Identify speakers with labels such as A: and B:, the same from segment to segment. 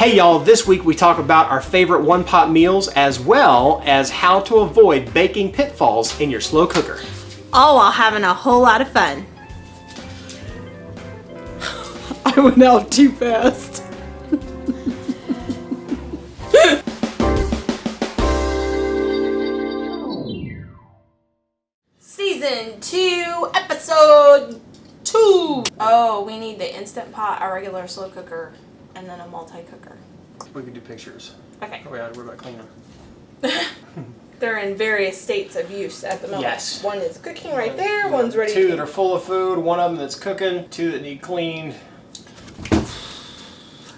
A: Hey y'all, this week we talk about our favorite one-pot meals as well as how to avoid baking pitfalls in your slow cooker.
B: All while having a whole lot of fun. I went out too fast. Season 2, episode 2. Oh, we need the Instant Pot, a regular slow cooker, and then a multi-cooker.
A: We can do pictures.
B: Okay.
A: Oh yeah, we're about cleaning.
B: They're in various states of use at the moment.
A: Yes.
B: One is cooking right there, one's ready
A: Two
B: to...
A: that are full of food, one of them that's cooking, two that need cleaned.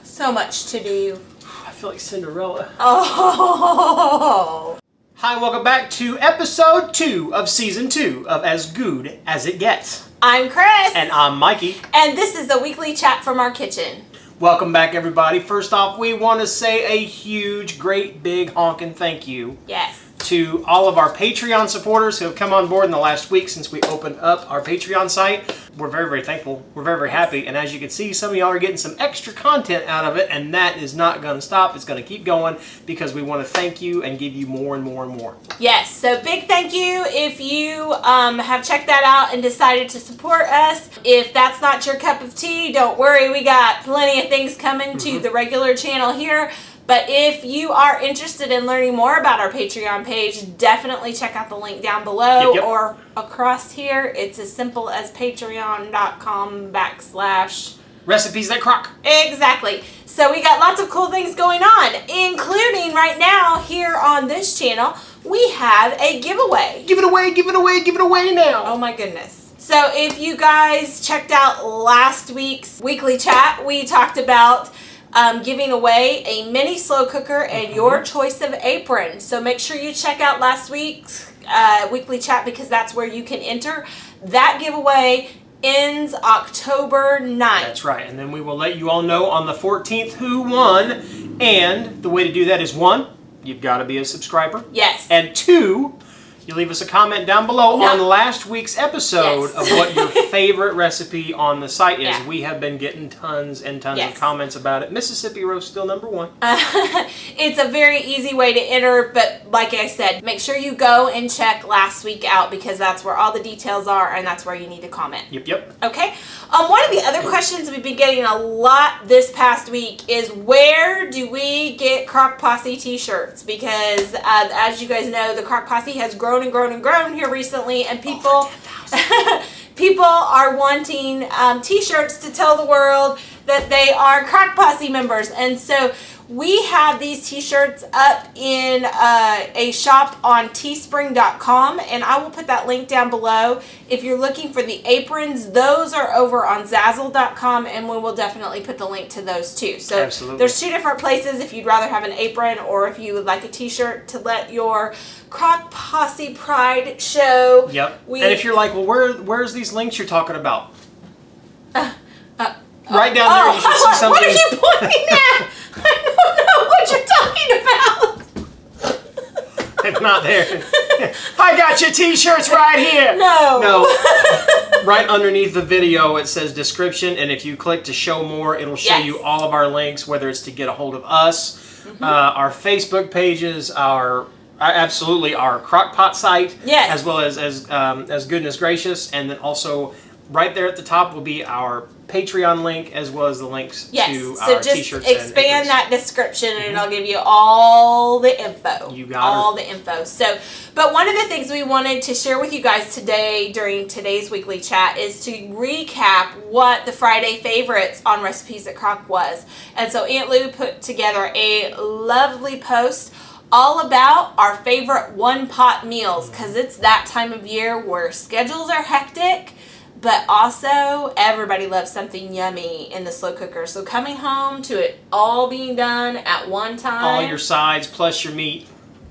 B: So much to do.
A: I feel like Cinderella.
B: Oh!
A: Hi, welcome back to episode 2 of season 2 of As Goode as It Gets.
B: I'm Cris.
A: And I'm Mikey.
B: And this is the weekly chat from our kitchen.
A: Welcome back, everybody. First off, we want to say a huge, great, big honking thank you.
B: Yes.
A: To all of our Patreon supporters who have come on board in the last week since we opened up our Patreon site. We're very, very thankful. We're very, very happy. And as you can see, some of y'all are getting some extra content out of it, and that is not going to stop. It's going to keep going because we want to thank you and give you more and more and more.
B: Yes, so big thank you if you have checked that out and decided to support us. If that's not your cup of tea, don't worry. We got plenty of things coming to the regular channel here. But if you are interested in learning more about our Patreon page, definitely check out the link down below or across here. It's as simple as patreon.com/
A: Recipes that crock.
B: Exactly. So we got lots of cool things going on, including right now here on this channel, we have a giveaway.
A: Give it away, give it away, give it away now.
B: Oh my goodness. So if you guys checked out last week's weekly chat, we talked about giving away a mini slow cooker and your choice of apron. So make sure you check out last week's weekly chat because that's where you can enter. That giveaway ends October 9th.
A: That's right. And then we will let you all know on the 14th who won. And the way to do that is 1, you've got to be a subscriber.
B: Yes.
A: And 2, you leave us a comment down below on last week's episode of what your favorite recipe on the site is. Yeah. We have been getting tons and tons of comments about it. Mississippi roast still number 1.
B: It's a very easy way to enter, but like I said, make sure you go and check last week out because that's where all the details are and that's where you need to comment.
A: Yep.
B: Okay. One of the other questions we've been getting a lot this past week is where do we get Crock Posse t-shirts? Because as you guys know, the Crock Posse has grown and grown and grown here recently, and people people are wanting t-shirts to tell the world that they are Crock Posse members. And so we have these t-shirts up in a shop on teespring.com, and I will put that link down below. If you're looking for the aprons, those are over on zazzle.com, and we will definitely put the link to those too. So there's 2 different places if you'd rather have an apron or if you would like a t-shirt to let your Crock Posse pride show.
A: Yep. And if you're like, well, where's these links you're talking about? Right down there, you should see something.
B: What are you pointing at? I don't know what you're talking about.
A: It's not there. I got your t-shirts right here.
B: No.
A: Right underneath the video, it says description, and if you click to show more, it'll show you all of our links, whether it's to get a hold of us, our Facebook pages, our Crock Pot site, as well as Goodness Gracious, and then also right there at the top will be our Patreon link as well as the links to our t-shirts.
B: So just expand that description and it'll give you all the info.
A: You got
B: all the info. So, but one of the things we wanted to share with you guys today during today's weekly chat is to recap what the Friday favorites on Recipes at Crock was. And so Aunt Lou put together a lovely post all about our favorite one-pot meals because it's that time of year where schedules are hectic. But also, everybody loves something yummy in the slow cooker. So coming home to it all being done at one time.
A: All your sides plus your meat.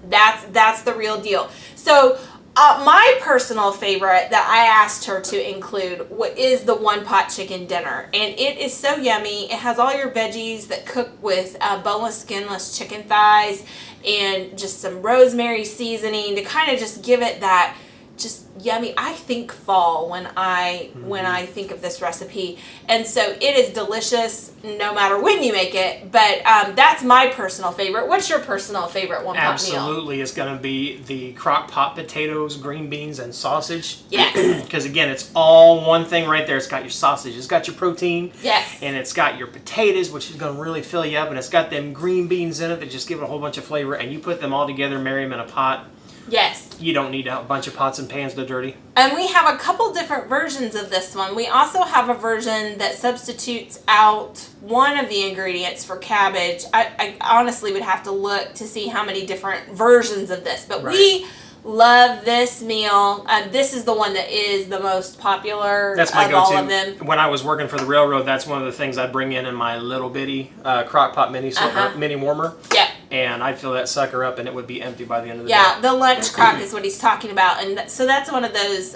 B: That's the real deal. So my personal favorite that I asked her to include is the one-pot chicken dinner. And it is so yummy. It has all your veggies that cook with boneless, skinless chicken thighs and just some rosemary seasoning to kind of just give it that just yummy. I think fall when I think of this recipe, and so it is delicious no matter when you make it. But that's my personal favorite. What's your personal favorite one pot meal?
A: Absolutely, it's going to be the crock pot potatoes, green beans, and sausage.
B: Yes.
A: Because again, it's all one thing right there. It's got your sausage, it's got your protein,
B: yes,
A: and it's got your potatoes, which is going to really fill you up, and it's got them green beans in it that just give it a whole bunch of flavor. And you put them all together, marry them in a pot.
B: Yes.
A: You don't need a bunch of pots and pans to dirty.
B: And we have a couple different versions of this one. We also have a version that substitutes out one of the ingredients for cabbage. I honestly would have to look to see how many different versions of this. But we love this meal. This is the one that is the most popular
A: that's my
B: of
A: go-to.
B: all of them.
A: When I was working for the railroad, that's one of the things I bring in my little bitty crock pot mini warmer.
B: Yeah.
A: And I'd fill that sucker up and it would be empty by the end of the day.
B: Yeah, the lunch crock is what he's talking about. And so that's one of those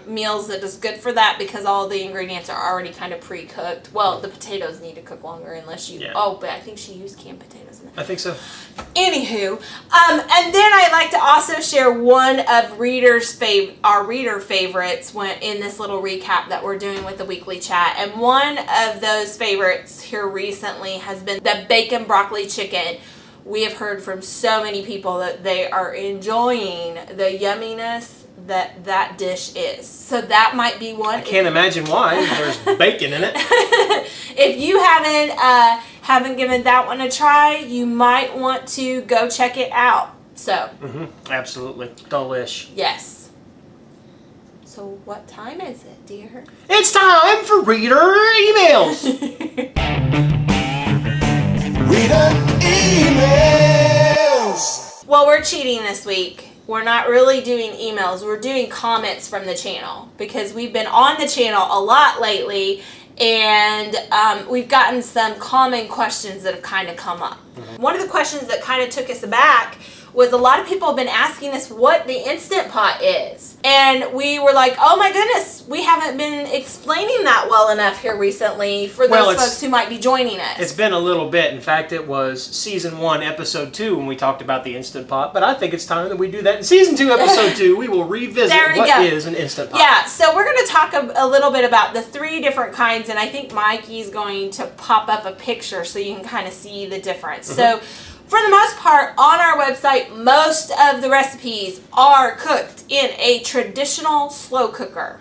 B: meals that is good for that because all the ingredients are already kind of pre-cooked. Well, the potatoes need to cook longer unless you... Yeah. Oh, but I think she used canned potatoes in it.
A: I think so.
B: Anywho, and then I'd like to also share one of our reader favorites in this little recap that we're doing with the weekly chat. And one of those favorites here recently has been the bacon broccoli chicken. We have heard from so many people that they are enjoying the yumminess that dish is. So that might be one.
A: I can't imagine why. There's bacon in it.
B: If you haven't given that one a try, you might want to go check it out. So.
A: Absolutely. Delish.
B: Yes. So what time is it, dear?
A: It's time for reader emails.
C: Reader emails.
B: Well, we're cheating this week. We're not really doing emails. We're doing comments from the channel because we've been on the channel a lot lately and we've gotten some common questions that have kind of come up. One of the questions that kind of took us aback was a lot of people have been asking us what the Instant Pot is. And we were like, oh my goodness, we haven't been explaining that well enough here recently for those folks who might be joining us.
A: It's been a little bit. In fact, it was Season 1, Episode 2 when we talked about the Instant Pot. But I think it's time that we do that in Season 2, Episode 2. We will revisit what is an Instant Pot.
B: Yeah, so we're going to talk a little bit about the 3 different kinds. And I think Mikey's going to pop up a picture so you can kind of see the difference. So for the most part, on our website, most of the recipes are cooked in a traditional slow cooker.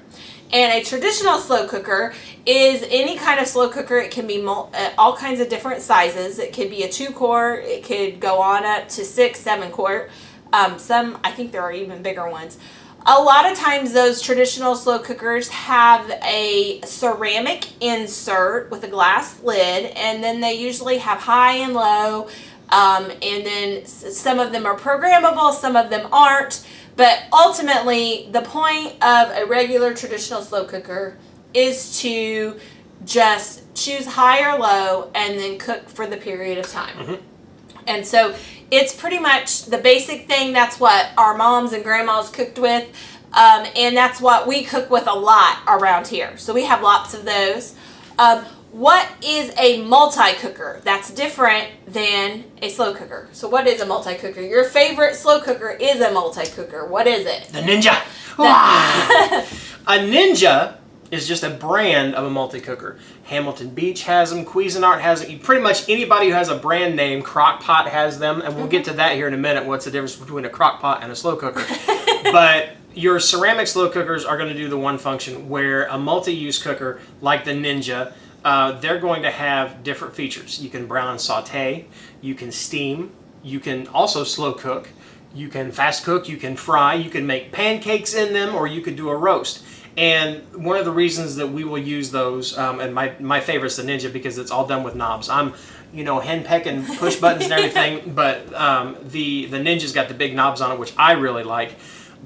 B: And a traditional slow cooker is any kind of slow cooker. It can be all kinds of different sizes. It could be a 2-quart. It could go on up to 6, 7-quart. Some, I think there are even bigger ones. A lot of times those traditional slow cookers have a ceramic insert with a glass lid. And then they usually have high and low. And then some of them are programmable, some of them aren't. But ultimately, the point of a regular traditional slow cooker is to just choose high or low and then cook for the period of time. And so it's pretty much the basic thing. That's what our moms and grandmas cooked with. And that's what we cook with a lot around here. So we have lots of those. What is a multi-cooker? That's different than a slow cooker. So what is a multi-cooker? Your favorite slow cooker is a multi-cooker. What is it?
A: The Ninja. A Ninja is just a brand of a multi-cooker. Hamilton Beach has them. Cuisinart has them. Pretty much anybody who has a brand name, Crock Pot has them. And we'll get to that here in a minute, what's the difference between a crock pot and a slow cooker. But your ceramic slow cookers are going to do the one function where a multi-use cooker like the Ninja, they're going to have different features. You can brown and saute, you can steam, you can also slow cook, you can fast cook, you can fry, you can make pancakes in them, or you could do a roast. And one of the reasons that we will use those, and my favorite's the Ninja because it's all done with knobs. I'm, henpecking push buttons and everything, but the Ninja's got the big knobs on it, which I really like.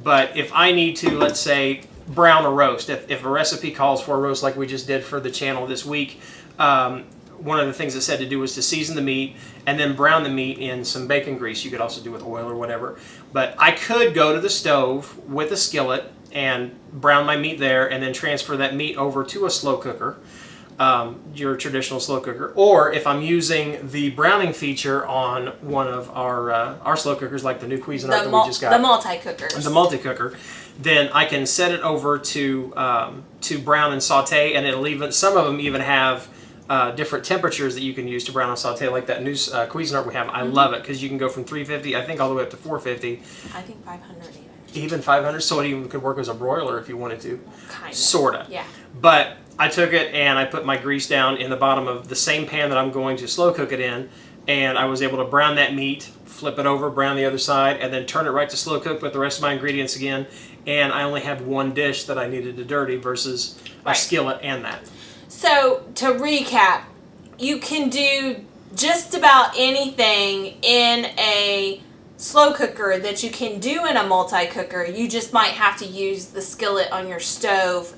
A: But if I need to, let's say, brown a roast, if a recipe calls for a roast like we just did for the channel this week, one of the things it said to do was to season the meat and then brown the meat in some bacon grease. You could also do with oil or whatever. But I could go to the stove with a skillet and brown my meat there and then transfer that meat over to a slow cooker, your traditional slow cooker. Or if I'm using the browning feature on one of our slow cookers like the new Cuisinart that we just got.
B: The multi-cookers.
A: The multi-cooker. then I can set it over to brown and saute, and it'll even, some of them even have different temperatures that you can use to brown and saute, like that new Cuisinart we have. I love it because you can go from 350, I think, all the way up to 450.
B: I think 500 even.
A: Even 500, so it even could work as a broiler if you wanted to.
B: Kind of.
A: Sorta.
B: Yeah.
A: But I took it and I put my grease down in the bottom of the same pan that I'm going to slow cook it in, and I was able to brown that meat, flip it over, brown the other side, and then turn it right to slow cook with the rest of my ingredients again. And I only had one dish that I needed to dirty versus a skillet and that. So
B: to recap, you can do just about anything in a slow cooker that you can do in a multi-cooker. You just might have to use the skillet on your stove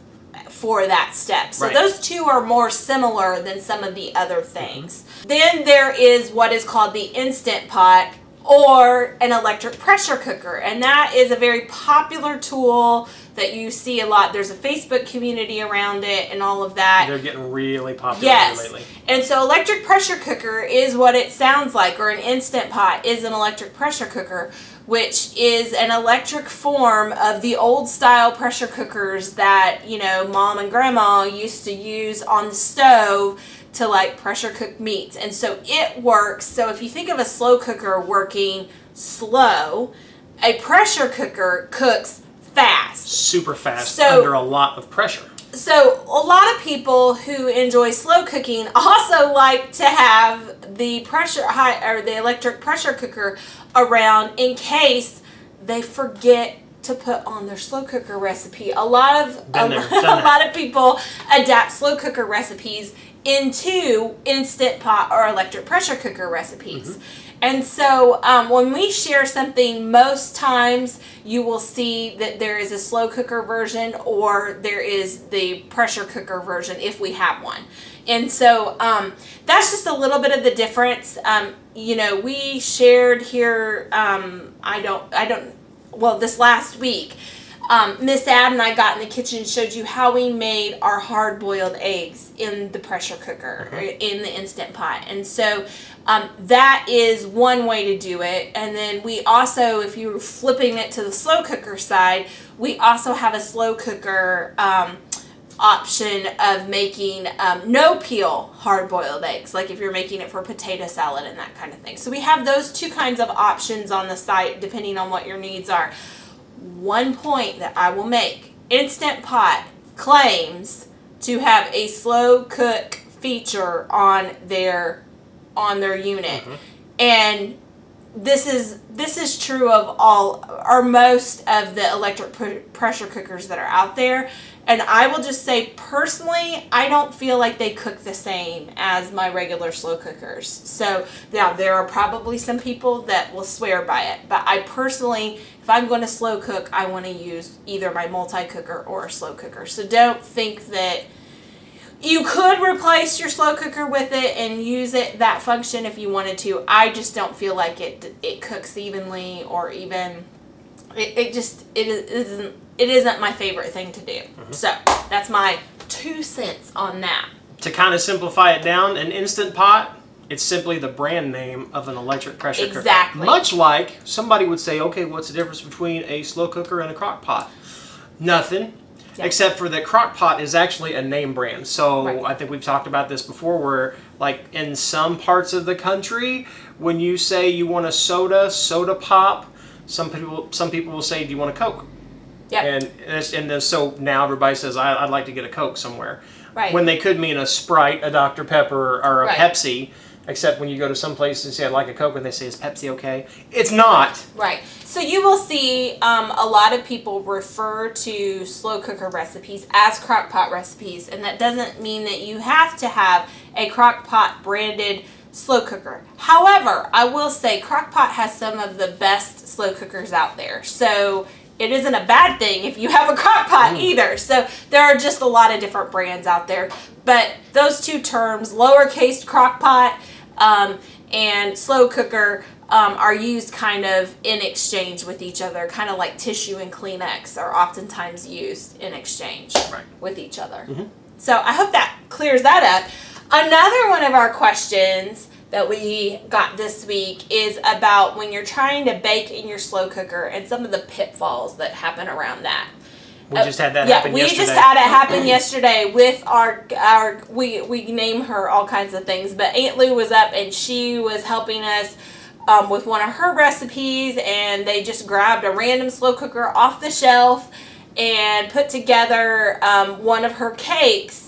B: for that step. So those two are more similar than some of the other things. Then there is what is called the Instant Pot or an electric pressure cooker, and that is a very popular tool that you see a lot. There's a Facebook community around it and all of that.
A: They're getting really popular lately.
B: And so electric pressure cooker is what it sounds like, or an Instant Pot is an electric pressure cooker, which is an electric form of the old style pressure cookers that, you know, Mom and Grandma used to use on the stove to like pressure cook meats. And so it works. So if you think of a slow cooker working slow, a pressure cooker cooks fast.
A: Super fast, under a lot of pressure.
B: So a lot of people who enjoy slow cooking also like to have the the electric pressure cooker around in case they forget to put on their slow cooker recipe. A lot of people adapt slow cooker recipes into Instant Pot or electric pressure cooker recipes. And so when we share something, most times you will see that there is a slow cooker version or there is the pressure cooker version if we have one. And so that's just a little bit of the difference. You know, we shared here, this last week, Miss Ad and I got in the kitchen and showed you how we made our hard-boiled eggs in the pressure cooker, in the Instant Pot. And so that is one way to do it. And then we also, if you're flipping it to the slow cooker side, we also have a slow cooker option of making no-peel hard-boiled eggs, like if you're making it for potato salad and that kind of thing. So we have those two kinds of options on the site depending on what your needs are. One point that I will make, Instant Pot claims to have a slow cook feature on their unit. And this is true of all or most of the electric pressure cookers that are out there. And I will just say, personally, I don't feel like they cook the same as my regular slow cookers. So now there are probably some people that will swear by it, but I personally, if I'm going to slow cook, I want to use either my multi-cooker or a slow cooker. So don't think that you could replace your slow cooker with it and use that function if you wanted to. I just don't feel like it cooks evenly, or even it isn't my favorite thing to do. So that's my 2 cents on that. To kind of simplify it down, an Instant Pot, it's simply the brand name of an electric pressure cooker. Exactly. Much like somebody would say, okay, what's the difference between a slow cooker and a crock pot? Nothing. Except for that Crock Pot is actually a name brand. So I think we've talked about this before, where like in some parts of the country, when you say you want a soda pop, some people will say, do you want a Coke? Yeah. And then so now everybody says, I'd like to get a Coke somewhere. Right. When they could mean a Sprite, a Dr. Pepper, or a Pepsi. Except when you go to some place and say, I'd like a Coke, and they say, is Pepsi okay? It's not. Right. So you will see a lot of people refer to slow cooker recipes as crock pot recipes, and that doesn't mean that you have to have a crock pot branded slow cooker. However, I will say Crock Pot has some of the best slow cookers out there. So it isn't a bad thing if you have a crock pot either. So there are just a lot of different brands out there. But those two terms, lowercase crock pot and slow cooker, are used kind of in exchange with each other, kind of like tissue and Kleenex are oftentimes used in exchange with each other. So I hope that clears that up. Another one of our questions that we got this week is about when you're trying to bake in your slow cooker and some of the pitfalls that happen around that.
A: We just had that happen yesterday.
B: We just had it happen yesterday with we name her all kinds of things, but Aunt Lou was up and she was helping us with one of her recipes, and they just grabbed a random slow cooker off the shelf and put together one of her cakes.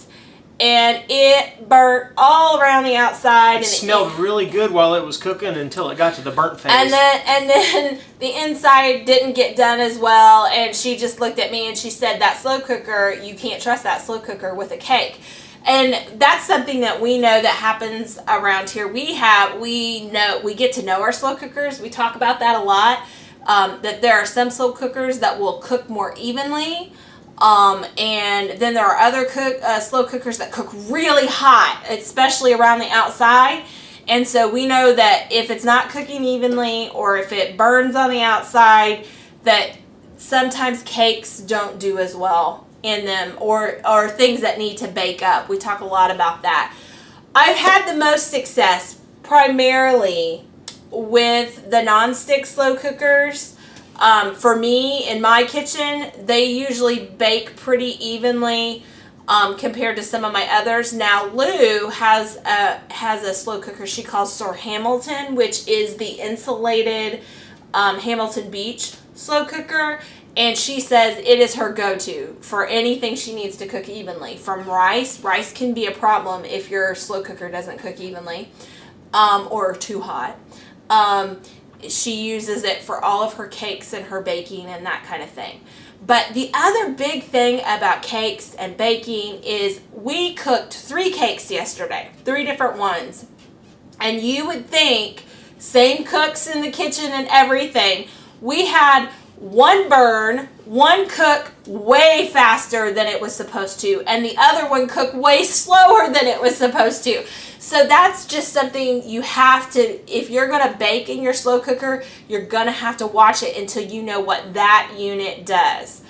B: And it burnt all around the outside.
A: It smelled really good while it was cooking until it got to the burnt phase.
B: And then the inside didn't get done as well. And she just looked at me and she said, that slow cooker, you can't trust that slow cooker with a cake. And that's something that we know that happens around here. We get to know our slow cookers. We talk about that a lot. That there are some slow cookers that will cook more evenly. And then there are other slow cookers that cook really hot, especially around the outside. And so we know that if it's not cooking evenly or if it burns on the outside, that sometimes cakes don't do as well in them, or things that need to bake up. We talk a lot about that. I've had the most success primarily with the nonstick slow cookers. For me, in my kitchen, they usually bake pretty evenly compared to some of my others. Now, Lou has a slow cooker she calls Sir Hamilton, which is the insulated Hamilton Beach slow cooker. And she says it is her go-to for anything she needs to cook evenly. From rice. Rice can be a problem if your slow cooker doesn't cook evenly or too hot. She uses it for all of her cakes and her baking and that kind of thing. But the other big thing about cakes and baking is we cooked 3 cakes yesterday, 3 different ones. And you would think, same cooks in the kitchen and everything, we had one burn, one cook way faster than it was supposed to, and the other one cooked way slower than it was supposed to. So that's just something you have to, if you're going to bake in your slow cooker, you're going to have to watch it until you know what that unit does.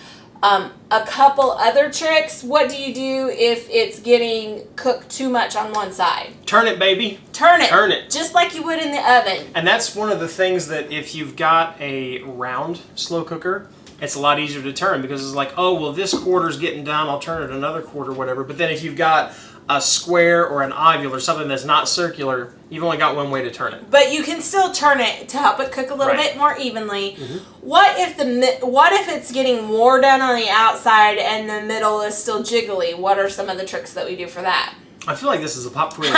B: A couple other tricks. What do you do if it's getting cooked too much on one side?
A: Turn it, baby.
B: Turn it.
A: Turn it.
B: Just like you would in the oven.
A: And that's one of the things that if you've got a round slow cooker, it's a lot easier to turn because it's like, oh, well, this quarter's getting done. I'll turn it another quarter, whatever. But then if you've got a square or an oval or something that's not circular, you've only got one way to turn it.
B: But you can still turn it to help it cook a little bit more evenly. Mm-hmm. What if it's getting more done on the outside and the middle is still jiggly? What are some of the tricks that we do for that?
A: I feel like this is a pop quiz.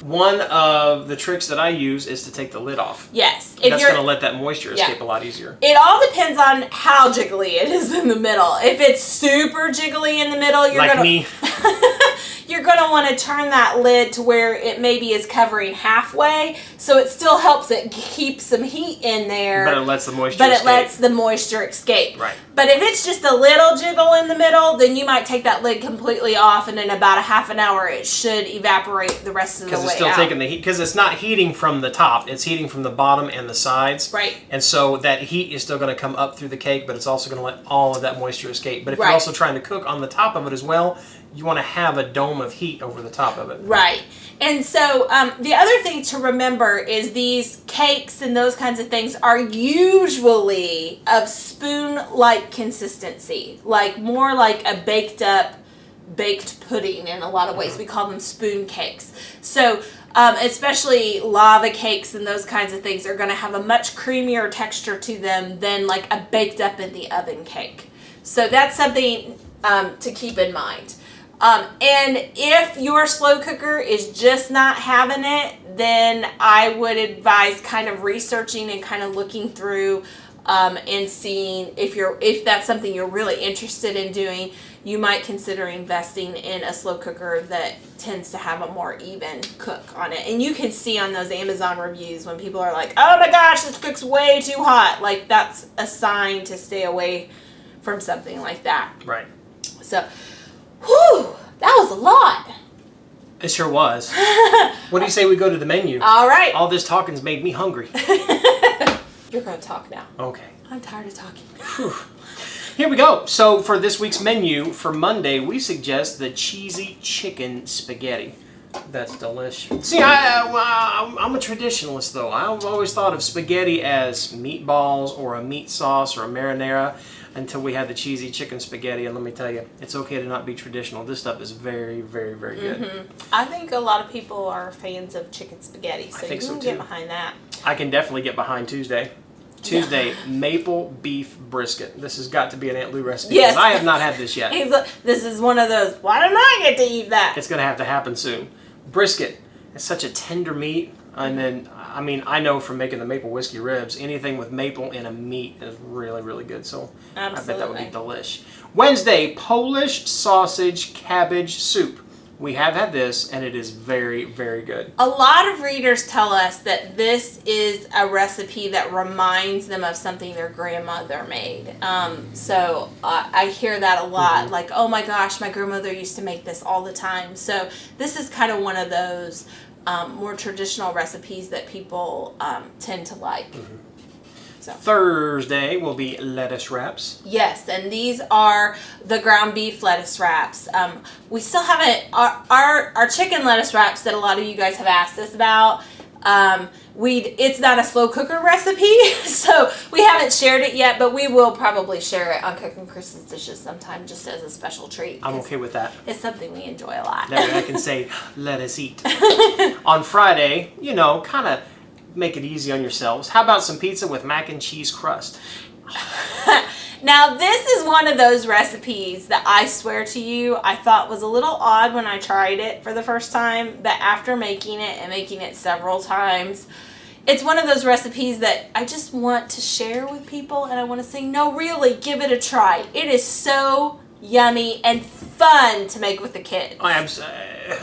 A: One of the tricks that I use is to take the lid off.
B: Yes.
A: That's going to let that moisture escape a lot easier.
B: It all depends on how jiggly it is in the middle. If it's super jiggly in the middle, you're going to want to turn that lid to where it maybe is covering halfway, so it still helps it keep some heat in there.
A: But it lets the moisture escape. Right.
B: But if it's just a little jiggle in the middle, then you might take that lid completely off, and in about a half an hour, it should evaporate the rest of the way out.
A: Because it's still taking the heat. Because it's not heating from the top; it's heating from the bottom and the sides.
B: Right.
A: And so that heat is still going to come up through the cake, but it's also going to let all of that moisture escape. But if you're also trying to cook on the top of it as well, you want to have a dome of heat over the top of it.
B: Right. And so the other thing to remember is these cakes and those kinds of things are usually of spoon-like consistency, like more like a baked pudding in a lot of ways. We call them spoon cakes. So especially lava cakes and those kinds of things are going to have a much creamier texture to them than like a baked up in the oven cake. So that's something to keep in mind. And if your slow cooker is just not having it, then I would advise kind of researching and kind of looking through and seeing if that's something you're really interested in doing. You might consider investing in a slow cooker that tends to have a more even cook on it. And you can see on those Amazon reviews when people are like, oh my gosh, this cook's way too hot. Like that's a sign to stay away from something like that.
A: Right. So,
B: whew, that was a lot.
A: It sure was. What do you say we go to the menu?
B: All right.
A: All this talking's made me hungry.
B: You're going to talk now.
A: Okay.
B: I'm tired of talking.
A: Whew. Here we go. So for this week's menu, for Monday, we suggest the cheesy chicken spaghetti. That's delicious. See, I'm a traditionalist though. I've always thought of spaghetti as meatballs or a meat sauce or a marinara until we had the cheesy chicken spaghetti. And let me tell you, it's okay to not be traditional. This stuff is very, very, very good.
B: I think a lot of people are fans of chicken spaghetti, so you can get behind that.
A: I can definitely get behind Tuesday. Maple beef brisket. This has got to be an Aunt Lou recipe.
B: Yes.
A: I have not had this yet.
B: This is one of those, why don't I get to eat that?
A: It's going to have to happen soon. Brisket. It's such a tender meat. And then, I mean, I know from making the maple whiskey ribs, anything with maple in a meat is really, really good. So I bet that would be delish. Wednesday, Polish sausage cabbage soup. We have had this, and it is very, very good.
B: A lot of readers tell us that this is a recipe that reminds them of something their grandmother made. So I hear that a lot. Like, oh my gosh, my grandmother used to make this all the time. So this is kind of one of those more traditional recipes that people tend to like. So.
A: Thursday will be lettuce wraps.
B: Yes, and these are the ground beef lettuce wraps. We still haven't, our chicken lettuce wraps that a lot of you guys have asked us about, it's not a slow cooker recipe, so we haven't shared it yet, but we will probably share it on Cooking Chris's Dishes sometime just as a special treat.
A: I'm okay with that.
B: It's something we enjoy a lot.
A: That way I can say, let us eat. On Friday, you know, kind of make it easy on yourselves. How about some pizza with mac and cheese crust?
B: Now, this is one of those recipes that I swear to you, I thought was a little odd when I tried it for the first time, but after making it and making it several times, it's one of those recipes that I just want to share with people, and I want to say, no, really, give it a try. It is so yummy and fun to make with the kids.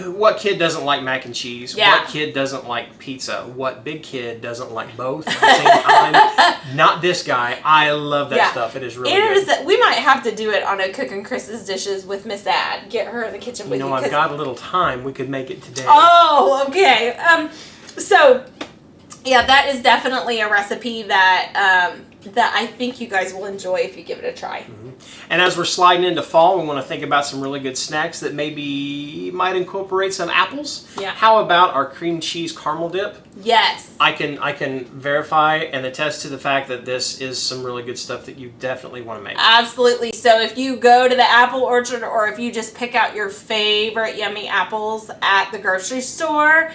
A: What kid doesn't like mac and cheese?
B: Yeah.
A: What kid doesn't like pizza? What big kid doesn't like both at the same time? Not this guy. I love that stuff. It is really good.
B: We might have to do it on a Cooking Chris's Dishes with Miss Ad. Get her in the kitchen with you.
A: I've got a little time. We could make it today.
B: Oh, okay. So, yeah, that is definitely a recipe that I think you guys will enjoy if you give it a try.
A: And as we're sliding into fall, we want to think about some really good snacks that might incorporate some apples.
B: Yeah.
A: How about our cream cheese caramel dip?
B: Yes.
A: I can verify and attest to the fact that this is some really good stuff that you definitely want to make.
B: Absolutely. So if you go to the apple orchard, or if you just pick out your favorite yummy apples at the grocery store,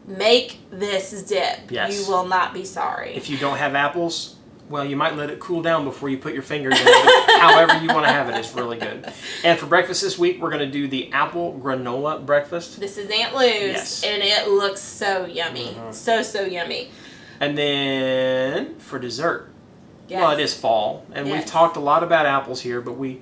B: make this dip.
A: Yes.
B: You will not be sorry.
A: If you don't have apples, well, you might let it cool down before you put your fingers in it. However you want to have it, it's really good. And for breakfast this week, we're going to do the apple granola breakfast.
B: This is Aunt Lou's, and it looks so yummy. So yummy.
A: And then for dessert, well, it is fall, and we've talked a lot about apples here, but we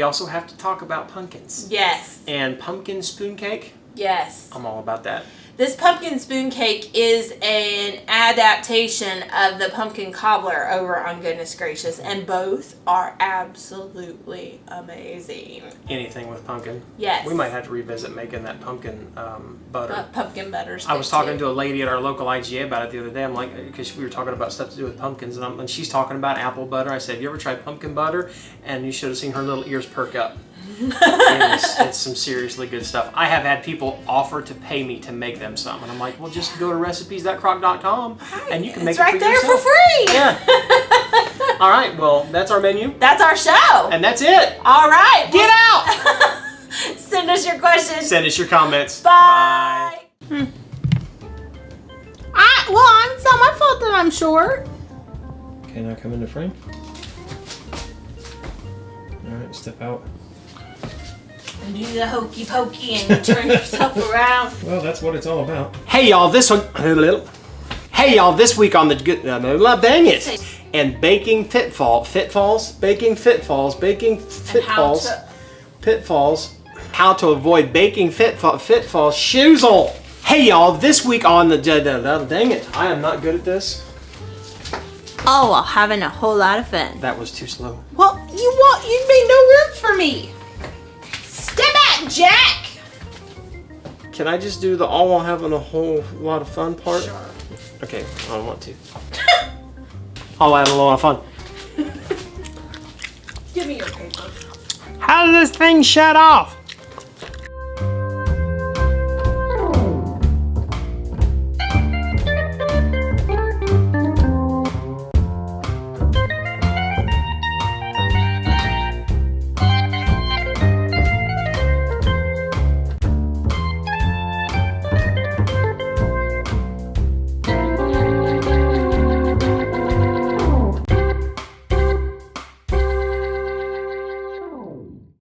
A: also have to talk about pumpkins.
B: Yes.
A: And pumpkin spoon cake.
B: Yes.
A: I'm all about that.
B: This pumpkin spoon cake is an adaptation of the pumpkin cobbler over on Goodness Gracious, and both are absolutely amazing.
A: Anything with pumpkin.
B: Yes.
A: We might have to revisit making that pumpkin butter.
B: Pumpkin butter.
A: I was talking to a lady at our local IGA about it the other day. I'm like, because we were talking about stuff to do with pumpkins, and she's talking about apple butter. I said, have you ever tried pumpkin butter? And you should have seen her little ears perk up. It's some seriously good stuff. I have had people offer to pay me to make them some, and I'm like, well, just go to recipes.crock.com and you can make it for yourself.
B: It's right there for free.
A: Yeah. All right. Well, that's our menu.
B: That's our show.
A: And that's it.
B: All right.
A: Get out.
B: Send us your questions.
A: Send us your comments.
B: Bye. Well, it's not my fault that I'm short.
A: Okay, now come into frame. All right, step out.
B: And do the hokey pokey and turn yourself around.
A: Well, that's what it's all about. Hey y'all, this week on the good, dang it, and baking pitfalls, how to avoid baking pitfalls, shoes on. Hey y'all, this week on the, dang it, I am not good at this.
B: Oh, well, having a whole lot of fun.
A: That was too slow.
B: Well, you made no room for me. Step back, Jack!
A: Can I just do the all while having a whole lot of fun part?
B: Sure.
A: Okay, I don't want to. All having a lot of fun.
B: Give me your paper.
A: How did this thing shut off?